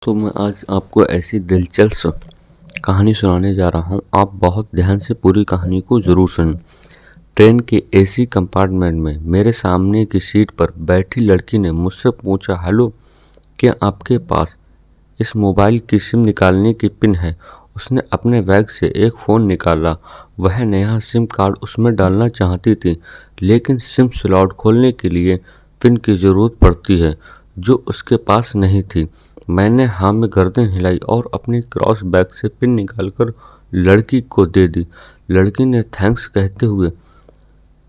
तो मैं आज आपको ऐसी दिलचस्प कहानी सुनाने जा रहा हूँ। आप बहुत ध्यान से पूरी कहानी को ज़रूर सुनें। ट्रेन के एसी कंपार्टमेंट में मेरे सामने की सीट पर बैठी लड़की ने मुझसे पूछा, हेलो, क्या आपके पास इस मोबाइल की सिम निकालने की पिन है? उसने अपने बैग से एक फ़ोन निकाला। वह नया सिम कार्ड उसमें डालना चाहती थी, लेकिन सिम स्लॉट खोलने के लिए पिन की ज़रूरत पड़ती है, जो उसके पास नहीं थी। मैंने हाँ में गर्दन हिलाई और अपने क्रॉस बैग से पिन निकालकर लड़की को दे दी। लड़की ने थैंक्स कहते हुए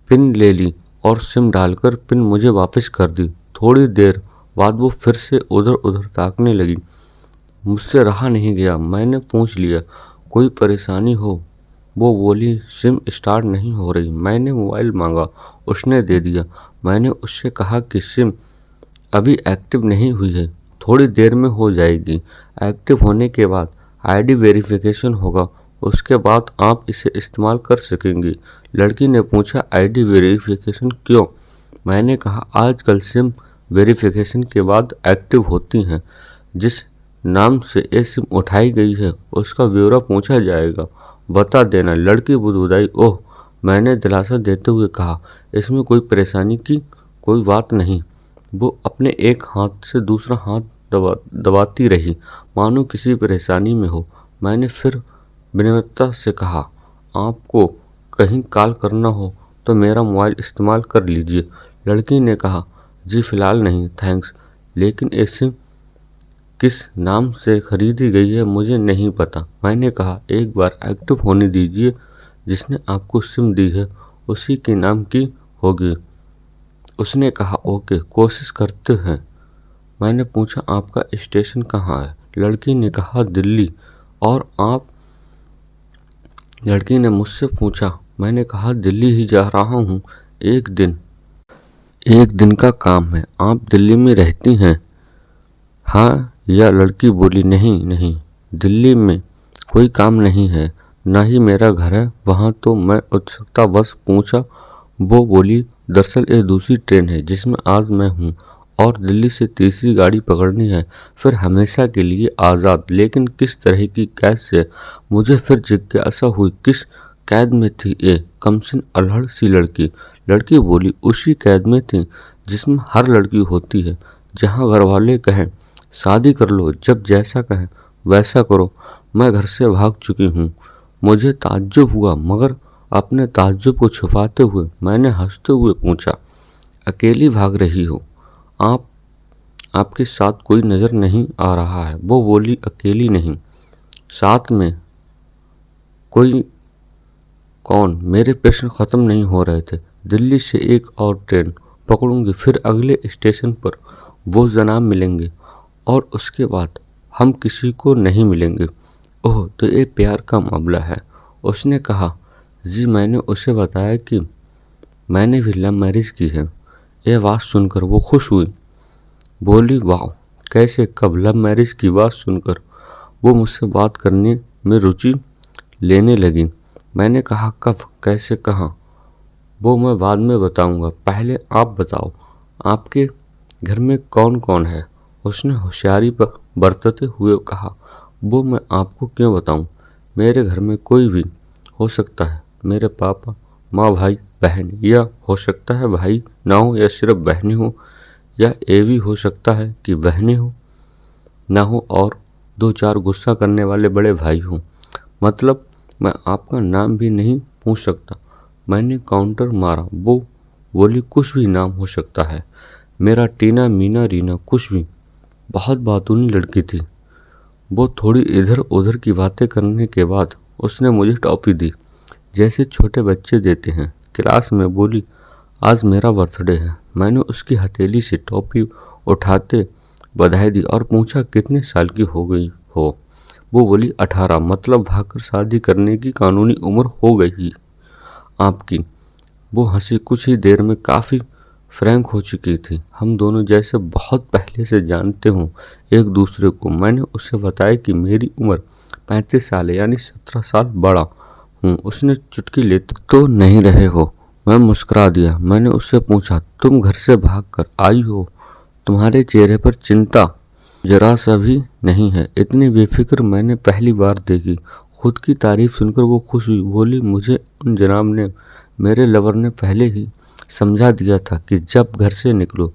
पिन ले ली और सिम डालकर पिन मुझे वापस कर दी। थोड़ी देर बाद वो फिर से उधर उधर ताकने लगी। मुझसे रहा नहीं गया, मैंने पूछ लिया, कोई परेशानी हो? वो बोली, सिम स्टार्ट नहीं हो रही। मैंने मोबाइल मांगा, उसने दे दिया। मैंने उससे कहा कि सिम अभी एक्टिव नहीं हुई है, थोड़ी देर में हो जाएगी। एक्टिव होने के बाद आईडी वेरिफिकेशन होगा, उसके बाद आप इसे इस्तेमाल कर सकेंगी। लड़की ने पूछा, आईडी वेरिफिकेशन क्यों? मैंने कहा, आजकल सिम वेरिफिकेशन के बाद एक्टिव होती हैं। जिस नाम से ये सिम उठाई गई है उसका ब्यौरा पूछा जाएगा, बता देना। लड़की बुदबुदाई, ओह। मैंने दिलासा देते हुए कहा, इसमें कोई परेशानी की कोई बात नहीं। वो अपने एक हाथ से दूसरा हाथ दबाती रही, मानो किसी परेशानी में हो। मैंने फिर विनम्रता से कहा, आपको कहीं कॉल करना हो तो मेरा मोबाइल इस्तेमाल कर लीजिए। लड़की ने कहा, जी फ़िलहाल नहीं, थैंक्स, लेकिन ये सिम किस नाम से खरीदी गई है मुझे नहीं पता। मैंने कहा, एक बार एक्टिव होने दीजिए, जिसने आपको सिम दी है उसी के नाम की होगी। उसने कहा, ओके, कोशिश करते हैं। मैंने पूछा, आपका स्टेशन कहाँ है? लड़की ने कहा, दिल्ली। और आप? लड़की ने मुझसे पूछा। मैंने कहा, दिल्ली ही जा रहा हूँ, एक दिन का काम है। आप दिल्ली में रहती हैं? हाँ या? लड़की बोली, नहीं, दिल्ली में कोई काम नहीं है, ना ही मेरा घर है वहाँ। तो मैं उत्सुकतावश पूछा। वो बोली, दरअसल ये दूसरी ट्रेन है जिसमें आज मैं हूँ, और दिल्ली से तीसरी गाड़ी पकड़नी है, फिर हमेशा के लिए आज़ाद। लेकिन किस तरह की कैद से? मुझे फिर जिज्ञासा हुई, किस कैद में थी ये कमसिन अल्हड़ सी लड़की? लड़की बोली, उसी कैद में थी जिसमें हर लड़की होती है, जहाँ घर वाले कहें शादी कर लो, जब जैसा कहें वैसा करो। मैं घर से भाग चुकी हूँ। मुझे ताज्जुब हुआ, मगर अपने ताज्जुब को छुपाते हुए मैंने हंसते हुए पूछा, अकेली भाग रही हो? आपके साथ कोई नज़र नहीं आ रहा है। वो बोली, अकेली नहीं, साथ में कोई। कौन? मेरे प्रश्न ख़त्म नहीं हो रहे थे। दिल्ली से एक और ट्रेन पकड़ूंगी, फिर अगले स्टेशन पर वो जनाब मिलेंगे, और उसके बाद हम किसी को नहीं मिलेंगे। ओह, तो ये प्यार का मामला है? उसने कहा, जी। मैंने उसे बताया कि मैंने भी लव मैरिज की है। यह बात सुनकर वो खुश हुई, बोली, वाह, कैसे, कब? लव मैरिज की बात सुनकर वो मुझसे बात करने में रुचि लेने लगी। मैंने कहा, कब, कैसे, कहाँ? वो मैं बाद में बताऊंगा, पहले आप बताओ, आपके घर में कौन कौन है? उसने होशियारी पर बरतते हुए कहा, वो मैं आपको क्यों बताऊं? मेरे घर में कोई भी हो सकता है, मेरे पापा, माँ, भाई, बहन, या हो सकता है भाई ना हो या सिर्फ बहनें हो, या ये भी हो सकता है कि बहनें हो ना हो और दो चार गुस्सा करने वाले बड़े भाई हों। मतलब मैं आपका नाम भी नहीं पूछ सकता? मैंने काउंटर मारा। वो बोली, कुछ भी नाम हो सकता है, मेरा टीना, मीना, रीना, कुछ भी। बहुत बातूनी लड़की थी वो। थोड़ी इधर उधर की बातें करने के बाद उसने मुझे टॉफ़ी दी, जैसे छोटे बच्चे देते हैं। क्लास में बोली, आज मेरा बर्थडे है। मैंने उसकी हथेली से टॉफ़ी उठाते बधाई दी और पूछा, कितने साल की हो गई हो? वो बोली, 18। मतलब भागकर शादी करने की कानूनी उम्र हो गई आपकी? वो हंसी। कुछ ही देर में काफ़ी फ्रैंक हो चुकी थी। हम दोनों जैसे बहुत पहले से जानते हों एक दूसरे को। मैंने उसे बताया कि मेरी उम्र 35 साल है, यानी 17 साल बड़ा हूँ। उसने चुटकी लेते, तो नहीं रहे हो? मैं मुस्कुरा दिया। मैंने उससे पूछा, तुम घर से भाग कर आई हो? तुम्हारे चेहरे पर चिंता जरा सा भी नहीं है। इतनी बेफिक्र मैंने पहली बार देखी। खुद की तारीफ सुनकर वो खुश हुई, बोली मुझे उन जनाब ने, मेरे लवर ने पहले ही समझा दिया था कि जब घर से निकलो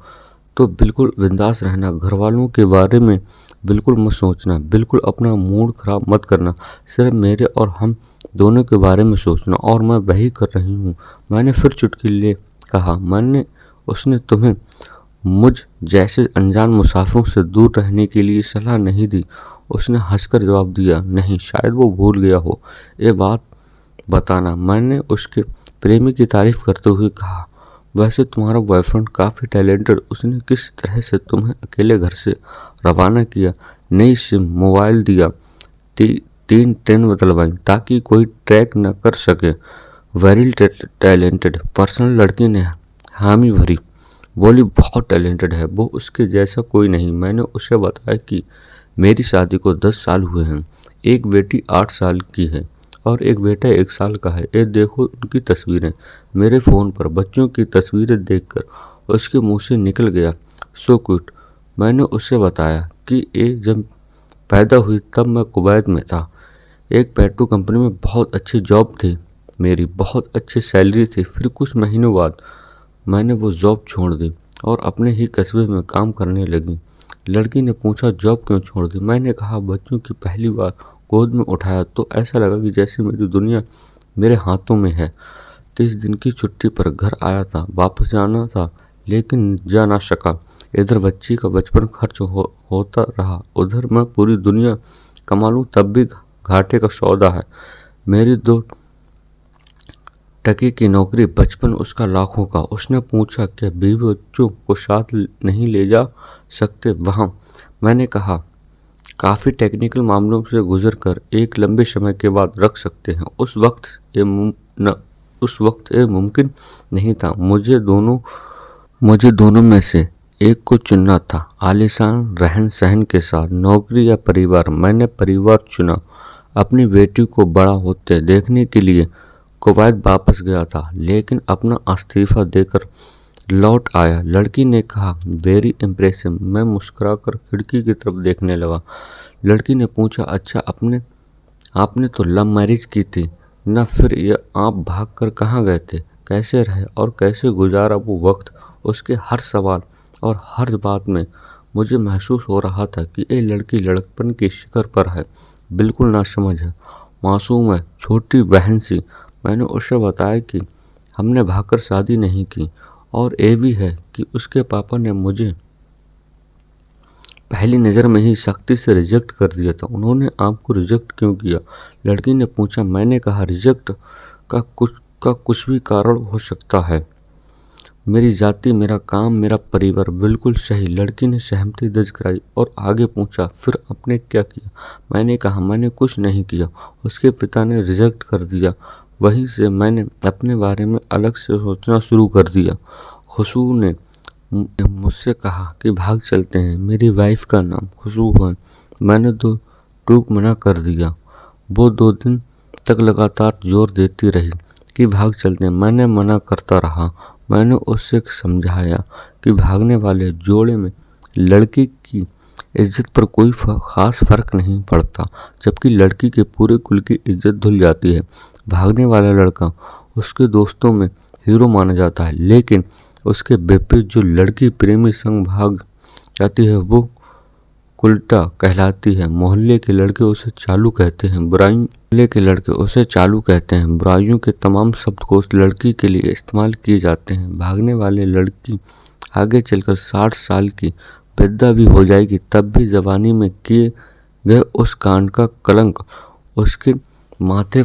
तो बिल्कुल बिंदास रहना, घर वालों के बारे में बिल्कुल मत सोचना, बिल्कुल अपना मूड खराब मत करना, सिर्फ मेरे और हम दोनों के बारे में सोचना, और मैं वही कर रही हूँ। मैंने फिर चुटकी ले कहा, उसने तुम्हें मुझ जैसे अनजान मुसाफिरों से दूर रहने के लिए सलाह नहीं दी। उसने हंसकर जवाब दिया, नहीं, शायद वो भूल गया हो। ये बात बताना। मैंने उसके प्रेमी की तारीफ करते हुए कहा, वैसे तुम्हारा बॉयफ्रेंड काफ़ी टैलेंटेड, उसने किस तरह से तुम्हें अकेले घर से रवाना किया, नई सिम, मोबाइल दिया, 3 ट्रेन बदलवाई ताकि कोई ट्रैक न कर सके। Very talented personal. लड़की ने हामी भरी, बोली बहुत टैलेंटेड है वो, उसके जैसा कोई नहीं। मैंने उसे बताया कि मेरी शादी को 10 साल हुए हैं, एक बेटी 8 साल की है और एक बेटा 1 साल का है। ये देखो उनकी तस्वीरें। मेरे फ़ोन पर बच्चों की तस्वीरें देखकर उसके मुंह से निकल गया, सो क्यूट। मैंने उसे बताया कि ये जब पैदा हुई तब मैं कुवैत में था, एक पेट्रो कंपनी में बहुत अच्छी जॉब थी मेरी, बहुत अच्छी सैलरी थी। फिर कुछ महीनों बाद मैंने वो जॉब छोड़ दी और अपने ही कस्बे में काम करने लगी। लड़की ने पूछा, जॉब क्यों छोड़ दी? मैंने कहा, बच्चों की पहली बार गोद में उठाया तो ऐसा लगा कि जैसे मेरी दुनिया मेरे हाथों में है। 30 दिन की छुट्टी पर घर आया था, वापस जाना था लेकिन जा ना सका। इधर बच्ची का बचपन खर्च होता रहा, उधर मैं पूरी दुनिया कमा लूं तब भी घाटे का सौदा है। मेरी 2 टके की नौकरी, बचपन उसका लाखों का। उसने पूछा, क्या बीवी बच्चों को साथ नहीं ले जा सकते वहाँ? मैंने कहा, काफ़ी टेक्निकल मामलों से गुजरकर एक लंबे समय के बाद रख सकते हैं। उस वक्त ये मुमकिन नहीं था। मुझे दोनों में से एक को चुनना था, आलीशान रहन सहन के साथ, नौकरी या परिवार। मैंने परिवार चुना। अपनी बेटी को बड़ा होते देखने के लिए कुवैत वापस गया था, लेकिन अपना इस्तीफा देकर लौट आया। लड़की ने कहा, वेरी इम्प्रेसिव। मैं मुस्कुराकर खिड़की की तरफ देखने लगा। लड़की ने पूछा, अच्छा आपने तो लव मैरिज की थी ना, फिर ये आप भागकर कहाँ गए थे? कैसे रहे और कैसे गुजारा वो वक्त? उसके हर सवाल और हर बात में मुझे महसूस हो रहा था कि ये लड़की लड़कपन के शिखर पर है, बिल्कुल नासमझ है, मासूम है, छोटी बहन सी। मैंने उसे बताया कि हमने भागकर शादी नहीं की, और ये भी है कि उसके पापा ने मुझे पहली नज़र में ही सख्ती से रिजेक्ट कर दिया था। उन्होंने आपको रिजेक्ट क्यों किया? लड़की ने पूछा। मैंने कहा, रिजेक्ट का कुछ भी कारण हो सकता है, मेरी जाति, मेरा काम, मेरा परिवार। बिल्कुल सही। लड़की ने सहमति दर्ज कराई और आगे पूछा, फिर आपने क्या किया? मैंने कहा, मैंने कुछ नहीं किया, उसके पिता ने रिजेक्ट कर दिया। वहीं से मैंने अपने बारे में अलग से सोचना शुरू कर दिया। खुशबू ने मुझसे कहा कि भाग चलते हैं। मेरी वाइफ का नाम खुशबू है। मैंने तो टूक मना कर दिया। वो 2 दिन तक लगातार जोर देती रही कि भाग चलते हैं। मैंने मना करता रहा। मैंने उससे समझाया कि भागने वाले जोड़े में लड़की की इज्जत पर कोई खास फर्क नहीं पड़ता, जबकि लड़की के पूरे कुल की इज्जत धुल जाती है। भागने वाला लड़का उसके दोस्तों में हीरो माना जाता है, लेकिन उसके विपरीत जो लड़की प्रेमी संग भाग जाती है वो उल्टा कहलाती है। मोहल्ले के लड़के उसे चालू कहते हैं, बुराइयों के तमाम शब्दकोश लड़की के लिए इस्तेमाल किए जाते हैं। भागने वाले लड़की आगे चलकर 60 साल की वृद्धा भी हो जाएगी, तब भी जवानी में किए गए उस कांड का कलंक उसके माथे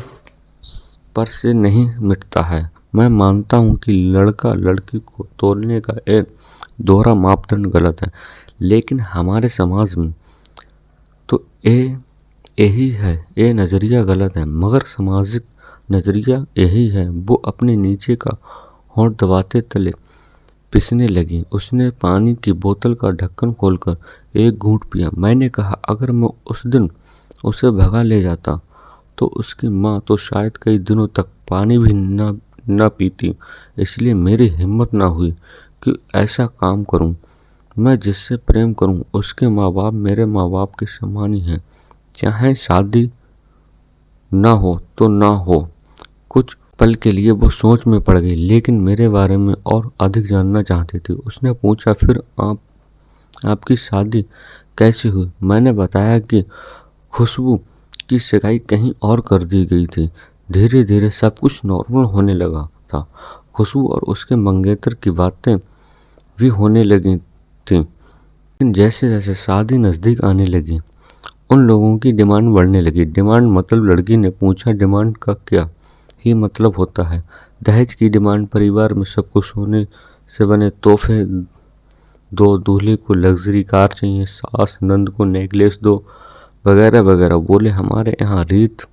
पर से नहीं मिटता है। मैं मानता हूँ कि लड़का लड़की को तोड़ने का एक दोहरा मापदंड गलत है, लेकिन हमारे समाज में तो यही है, ये नज़रिया गलत है, मगर सामाजिक नज़रिया यही है। वो अपने नीचे का होंठ दबाते तले पिसने लगी। उसने पानी की बोतल का ढक्कन खोलकर एक घूंट पिया। मैंने कहा, अगर मैं उस दिन उसे भगा ले जाता तो उसकी माँ तो शायद कई दिनों तक पानी भी न पीती। इसलिए मेरी हिम्मत ना हुई कि ऐसा काम करूं। मैं जिससे प्रेम करूं उसके माँ बाप मेरे माँ बाप के समान ही हैं, चाहे शादी ना हो तो ना हो। कुछ पल के लिए वो सोच में पड़ गई, लेकिन मेरे बारे में और अधिक जानना चाहती थी। उसने पूछा, फिर आपकी शादी कैसी हुई? मैंने बताया कि खुशबू की सगाई कहीं और कर दी गई थी। धीरे धीरे सब कुछ नॉर्मल होने लगा था। खुशबू और उसके मंगेतर की बातें भी होने लगी थी, लेकिन जैसे जैसे शादी नज़दीक आने लगी उन लोगों की डिमांड बढ़ने लगी। डिमांड मतलब? लड़की ने पूछा। डिमांड का क्या ही मतलब होता है? दहेज की डिमांड, परिवार में सब कुछ सोने से बने तोहफे दो, दूल्हे को लग्जरी कार चाहिए, सास नंद को नेकलेस दो, वगैरह वगैरह। बोले हमारे यहाँ रीत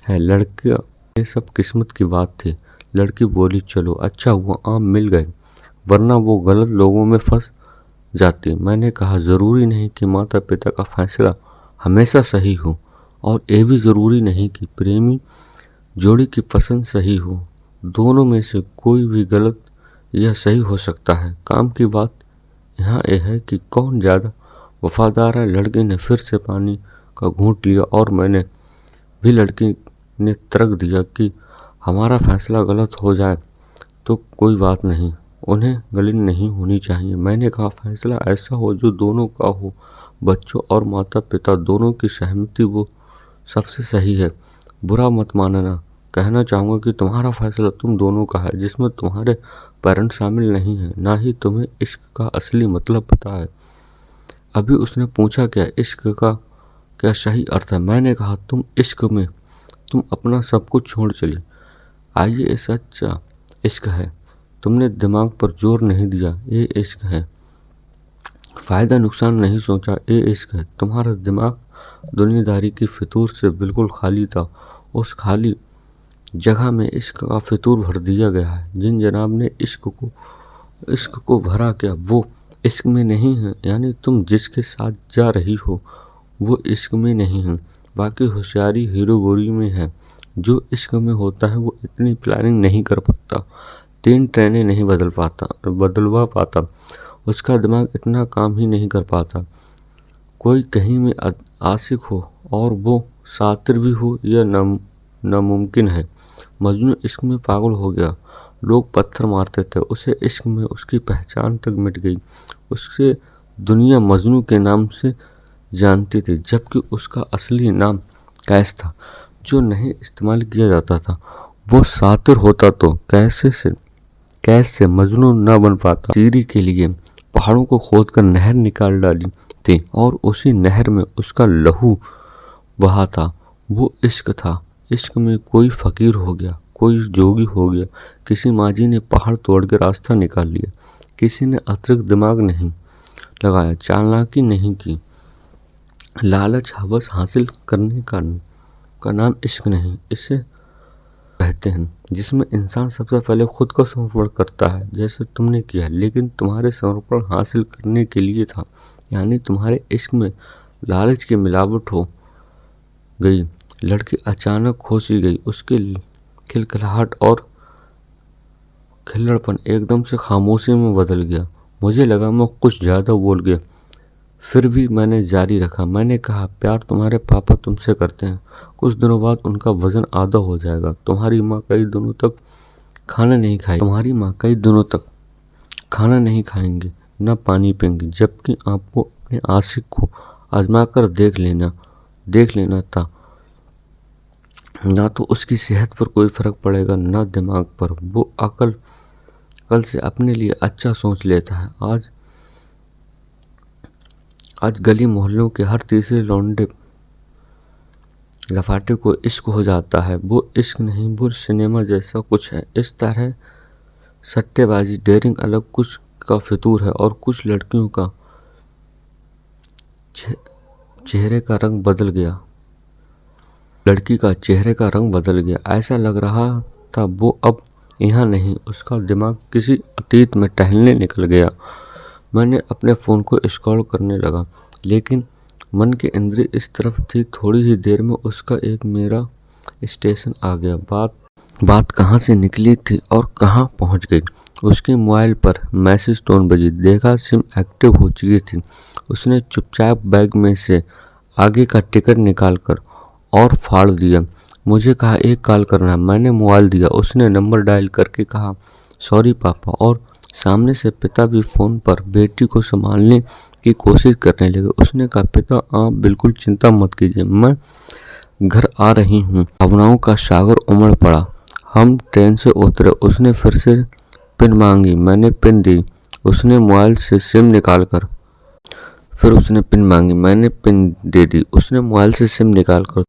है लड़का, ये सब किस्मत की बात थी। लड़की बोली, चलो अच्छा हुआ आप मिल गए, वरना वो गलत लोगों में फंस जाती। मैंने कहा, जरूरी नहीं कि माता पिता का फैसला हमेशा सही हो, और ये भी जरूरी नहीं कि प्रेमी जोड़ी की पसंद सही हो। दोनों में से कोई भी गलत या सही हो सकता है। काम की बात यहाँ यह है कि कौन ज़्यादा वफादार है। लड़के ने फिर से पानी का घूंट लिया और मैंने भी। लड़की ने तर्क दिया कि हमारा फैसला गलत हो जाए तो कोई बात नहीं, उन्हें गलत नहीं होनी चाहिए। मैंने कहा, फैसला ऐसा हो जो दोनों का हो, बच्चों और माता पिता दोनों की सहमति, वो सबसे सही है। बुरा मत मानना, कहना चाहूँगा कि तुम्हारा फैसला तुम दोनों का है, जिसमें तुम्हारे पेरेंट्स शामिल नहीं हैं। ना ही तुम्हें इश्क का असली मतलब पता है। अभी उसने पूछा, क्या इश्क का क्या सही अर्थ है? मैंने कहा, तुम इश्क में तुम अपना सब कुछ छोड़ चली। आइए, ये सच्चा इश्क है। तुमने दिमाग पर जोर नहीं दिया, ये इश्क है। फायदा नुकसान नहीं सोचा, ये इश्क है। तुम्हारा दिमाग दुनियादारी की फितूर से बिल्कुल खाली था। उस खाली जगह में इश्क का फितूर भर दिया गया है। जिन जनाब ने इश्क को भरा, क्या वो इश्क में नहीं है? यानी तुम जिसके साथ जा रही हो वो इश्क में नहीं है। बाकी होशियारी हीरो गोरी में है। जो इश्क में होता है वो इतनी प्लानिंग नहीं कर पाता, 3 ट्रेनें नहीं बदलवा पाता, उसका दिमाग इतना काम ही नहीं कर पाता। कोई कहीं में आशिक हो और वो शातिर भी हो, यह नामुमकिन है। मजनू इश्क में पागल हो गया, लोग पत्थर मारते थे उसे। इश्क में उसकी पहचान तक मिट गई। उससे दुनिया मजनू के नाम से जानती थी, जबकि उसका असली नाम कैस था, जो नहीं इस्तेमाल किया जाता था। वो शातिर होता तो कैस से मजनू न बन पाता। चीरी के लिए पहाड़ों को खोदकर नहर निकाल डाली थी और उसी नहर में उसका लहू बहा था। वो इश्क था। इश्क में कोई फकीर हो गया, कोई जोगी हो गया। किसी माजी ने पहाड़ तोड़ के रास्ता निकाल लिया, किसी ने अतिरिक्त दिमाग नहीं लगाया, चालाकी नहीं की। लालच, हवस हासिल करने का नाम इश्क नहीं, इसे कहते हैं जिसमें इंसान सबसे पहले खुद का समर्पण करता है, जैसे तुमने किया। लेकिन तुम्हारे समर्पण हासिल करने के लिए था, यानी तुम्हारे इश्क में लालच की मिलावट हो गई। लड़की अचानक खो सी गई। उसकी खिलखिलाहट और खिल्लड़पन एकदम से खामोशी में बदल गया। मुझे लगा मैं कुछ ज़्यादा बोल गया, फिर भी मैंने जारी रखा। मैंने कहा, प्यार तुम्हारे पापा तुमसे करते हैं, कुछ दिनों बाद उनका वजन आधा हो जाएगा। तुम्हारी माँ कई दिनों तक खाना नहीं खाएंगे, न पानी पेंगे, जबकि आपको अपने आशिक को आजमा कर देख लेना था। ना तो उसकी सेहत पर कोई फर्क पड़ेगा, ना दिमाग पर। वो कल से अपने लिए अच्छा सोच लेता है। आज गली मोहल्लों के हर तीसरे लौंडे लफाटे को इश्क हो जाता है। वो इश्क नहीं, वो सिनेमा जैसा कुछ है। इस तरह सट्टेबाजी, डेयरिंग अलग कुछ का फितूर है। और कुछ लड़कियों का चेहरे का रंग बदल गया। लड़की का चेहरे का रंग बदल गया। ऐसा लग रहा था वो अब यहाँ नहीं, उसका दिमाग किसी अतीत में टहलने निकल गया। मैंने अपने फ़ोन को स्क्रॉल करने लगा, लेकिन मन की इंद्री इस तरफ थी। थोड़ी ही देर में उसका एक मेरा स्टेशन आ गया। बात बात कहाँ से निकली थी और कहाँ पहुँच गई। उसके मोबाइल पर मैसेज टोन बजी, देखा सिम एक्टिव हो चुकी थी। उसने चुपचाप बैग में से आगे का टिकट निकालकर और फाड़ दिया। मुझे कहा एक कॉल करना, मैंने मोबाइल दिया। उसने नंबर डायल करके कहा सॉरी पापा, और सामने से पिता भी फ़ोन पर बेटी को संभालने की कोशिश करने लगे। उसने कहा पिता आप बिल्कुल चिंता मत कीजिए, मैं घर आ रही हूँ। भावनाओं का सागर उमड़ पड़ा। हम ट्रेन से उतरे। उसने फिर से पिन मांगी, मैंने पिन दी। उसने मोबाइल से सिम निकालकर फिर उसने पिन मांगी, मैंने पिन दे दी। उसने मोबाइल से सिम निकालकर